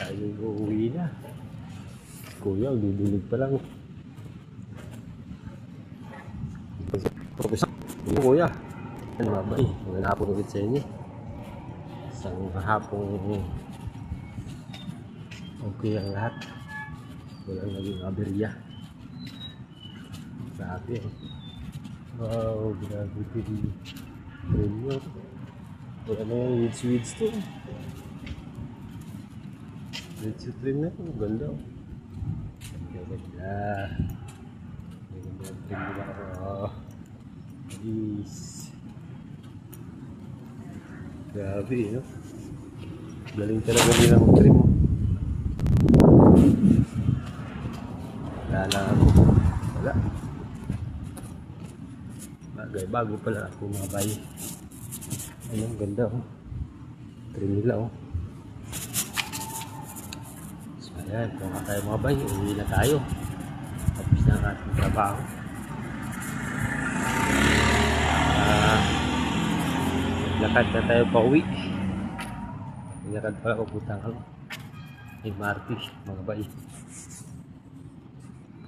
Tayo uuwi na. Kuya, dudulog pa lang. Kuya, ano nga ba eh? Magandang hapon ulit sa inyo. Isang hapong okay ang lahat. Walang naging aberya. Grabe eh. Wow, grabe din. Ganyo. Wala na yung weeds to. Weeds trim na ito. Ganda oh. Ganda. Ganda trim nila ako. Jeez. Grabe no? Galing talaga nilang trim. Wala lang ako. Wala. Bago pala ako mga bay. Ayun, ganda oh. Trim nila oh. So ayan, kung tayo mga bay, uwi na tayo. Tapos na ang ating trabaho. Lakad na tayo pa uwi. Lakad pala ko putang MRT mga bay.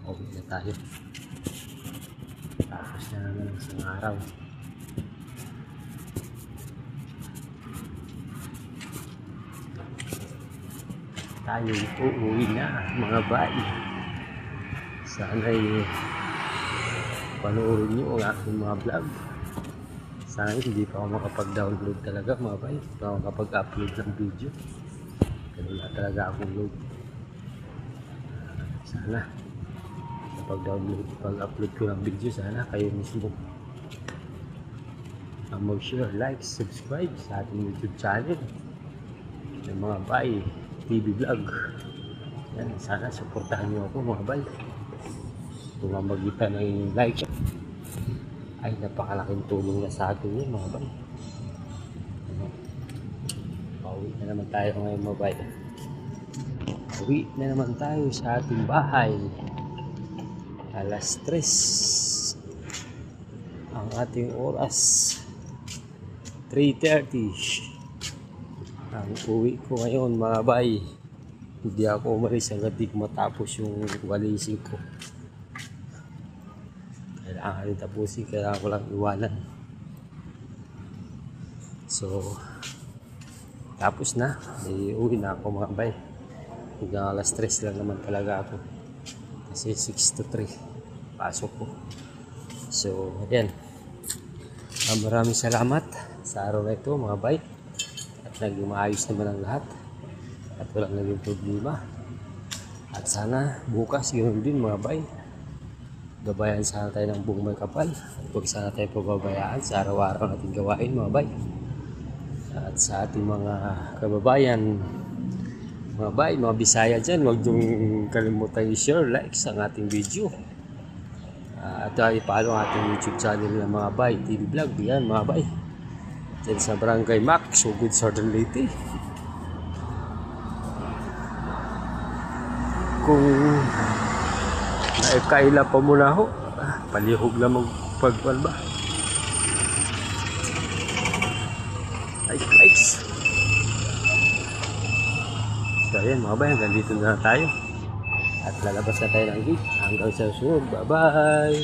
Uwi na tayo. Tapos na naman isang araw. Tayo uuwi na mga bay. Sana'y panoorin nyo ang aking mga vlog. Sana hindi pa ako makapag-download talaga mga bay. Hindi pa ako makapag-upload ng video. Wala talaga akong load. Sana pag-download, pag-upload ko ng video, sana kayo mismo ang mag-share, like, subscribe sa ating YouTube channel ng mga bay TV vlog. Yan, sana supportahan nyo ako mga bay. Pumamagitan ng like ay napakalaking tulong na sa atin yun mga bay. Pauwi na naman tayo ngayon mga bay. Pauwi na naman tayo sa ating bahay. Alas 3 ang ating oras, 3:30 ang uwi ko ngayon mga bay. Hindi ako umalis hanggang di matapos yung walising ko. Kailangan rin tapusin, kailangan ko lang iwanan. So tapos na, uwi na ako mga bay. Hanggang alas 3 lang naman talaga ako. Kasi 6 to 3 pasok ko. So ayan, maraming salamat sa araw na ito mga bay. At naging maayos naman ang lahat. At walang naging problema. At sana bukas ganoon din mga bay. Gabayan sana tayo ng buong may kapal. At huwag sana tayo pababayaan sa araw-araw natin gawain mga bay. At sa ating mga kababayan mga bay, mga Bisaya dyan, huwag niyong kalimutan i-share, like ang ating video. At i-follow ang ating YouTube channel ng mga bay TV vlog. Yan mga bay, dyan sa Barangay Mac, Sugod, Southern Leyte. Kung naikaila pa muna ako, palihog lang magpagpal ba. Likes. So ayan mga bay, hanggang dito na tayo. At lalabas na tayo ng gate. Hanggang sa susunod. Bye bye!